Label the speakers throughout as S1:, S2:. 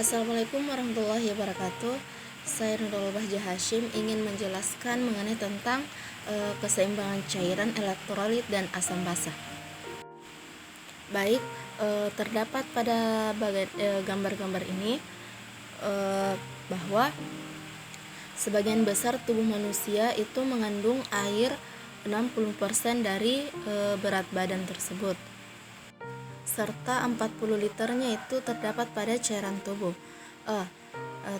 S1: Assalamualaikum warahmatullahi wabarakatuh. Saya Nurul Bahja Hashim ingin menjelaskan mengenai tentang keseimbangan cairan elektrolit dan asam basa. Baik, terdapat pada gambar-gambar ini bahwa sebagian besar tubuh manusia itu mengandung air 60% dari berat badan tersebut, serta 40 liternya itu terdapat pada cairan tubuh.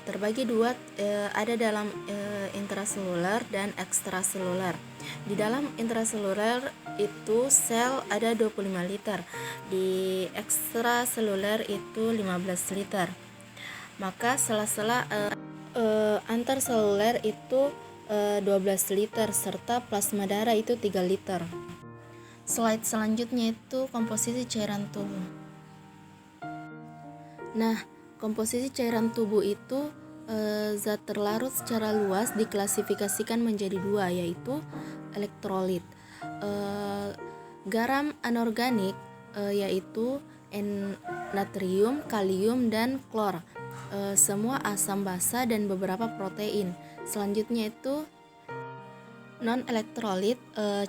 S1: Terbagi dua, ada dalam intraseluler dan ekstraseluler. Di dalam intraseluler itu sel ada 25 liter, di ekstraseluler itu 15 liter. Maka sela-sela antar seluler itu 12 liter, serta plasma darah itu 3 liter. Slide selanjutnya itu komposisi cairan tubuh. Nah, komposisi cairan tubuh itu zat terlarut secara luas diklasifikasikan menjadi dua, yaitu elektrolit, garam anorganik, yaitu natrium, kalium, dan klor, semua asam basa, dan beberapa protein. Selanjutnya itu non-elektrolit,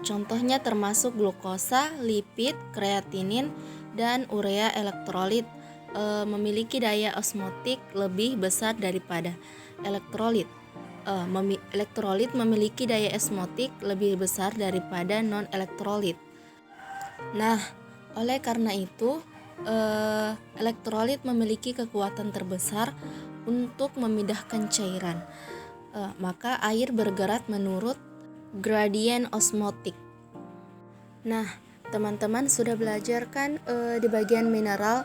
S1: contohnya termasuk glukosa, lipid, kreatinin, dan urea. Elektrolit memiliki daya osmotik lebih besar daripada elektrolit. Elektrolit memiliki daya osmotik lebih besar daripada non-elektrolit. Nah, oleh karena itu elektrolit memiliki kekuatan terbesar untuk memindahkan cairan. Maka air bergerak menurut gradien osmotik. Nah, teman-teman sudah belajar kan di bagian mineral,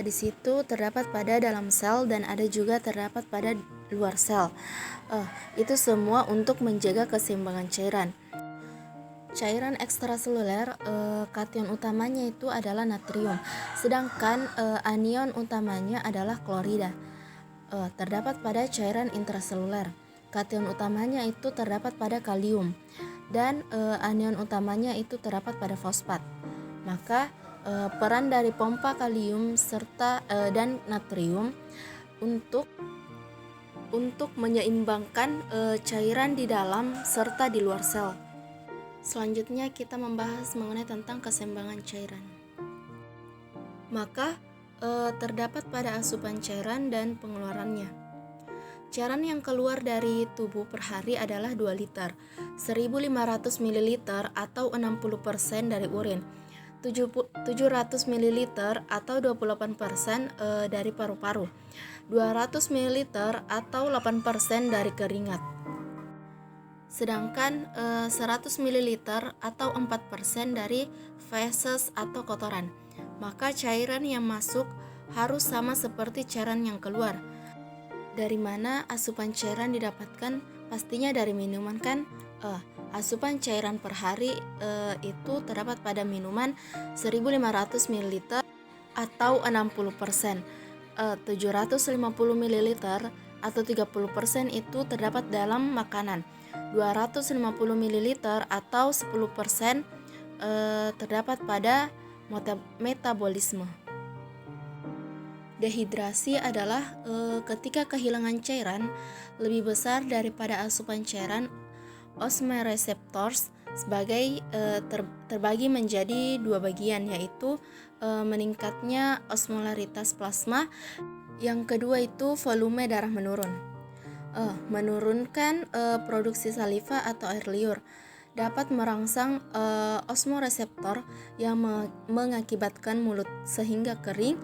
S1: di situ terdapat pada dalam sel dan ada juga terdapat pada luar sel. Itu semua untuk menjaga keseimbangan cairan. Cairan ekstraseluler, kation utamanya itu adalah natrium, sedangkan anion utamanya adalah klorida. Terdapat pada cairan intraseluler, kation utamanya itu terdapat pada kalium, dan anion utamanya itu terdapat pada fosfat. Maka peran dari pompa kalium serta dan natrium untuk menyeimbangkan cairan di dalam serta di luar sel. Selanjutnya kita membahas mengenai tentang keseimbangan cairan. Maka terdapat pada asupan cairan dan pengeluarannya. Cairan yang keluar dari tubuh per hari adalah 2 liter, 1500 ml atau 60% dari urin, 700 ml atau 28% dari paru-paru, 200 ml atau 8% dari keringat. Sedangkan 100 ml atau 4% dari feses atau kotoran. Maka cairan yang masuk harus sama seperti cairan yang keluar. Dari mana asupan cairan didapatkan? Pastinya dari minuman kan? Asupan cairan per hari itu terdapat pada minuman 1500 ml atau 60%, 750 ml atau 30% itu terdapat dalam makanan, 250 ml atau 10% terdapat pada metabolisme. Dehidrasi adalah ketika kehilangan cairan lebih besar daripada asupan cairan. Osmoreceptors sebagai terbagi menjadi dua bagian, yaitu meningkatnya osmolaritas plasma, yang kedua itu volume darah menurun. Menurunkan produksi saliva atau air liur dapat merangsang osmoreseptor yang mengakibatkan mulut sehingga kering,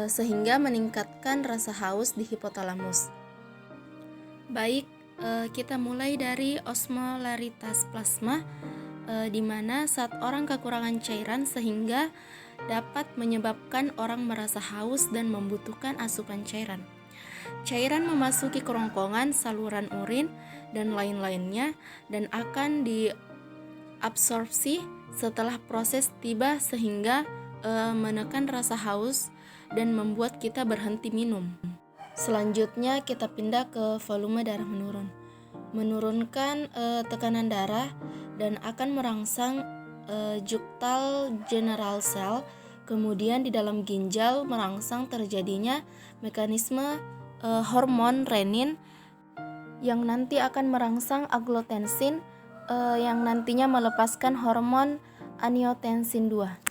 S1: sehingga meningkatkan rasa haus di hipotalamus. Baik, kita mulai dari osmolaritas plasma, di mana saat orang kekurangan cairan sehingga dapat menyebabkan orang merasa haus dan membutuhkan asupan cairan. Cairan memasuki kerongkongan, saluran urin, dan lain-lainnya, dan akan diabsorpsi setelah proses tiba sehingga menekan rasa haus dan membuat kita berhenti minum. Selanjutnya kita pindah ke volume darah menurun. Menurunkan tekanan darah dan akan merangsang juctal general cell Kemudian di dalam ginjal merangsang terjadinya mekanisme hormon renin yang nanti akan merangsang angiotensin yang nantinya melepaskan hormon angiotensin 2.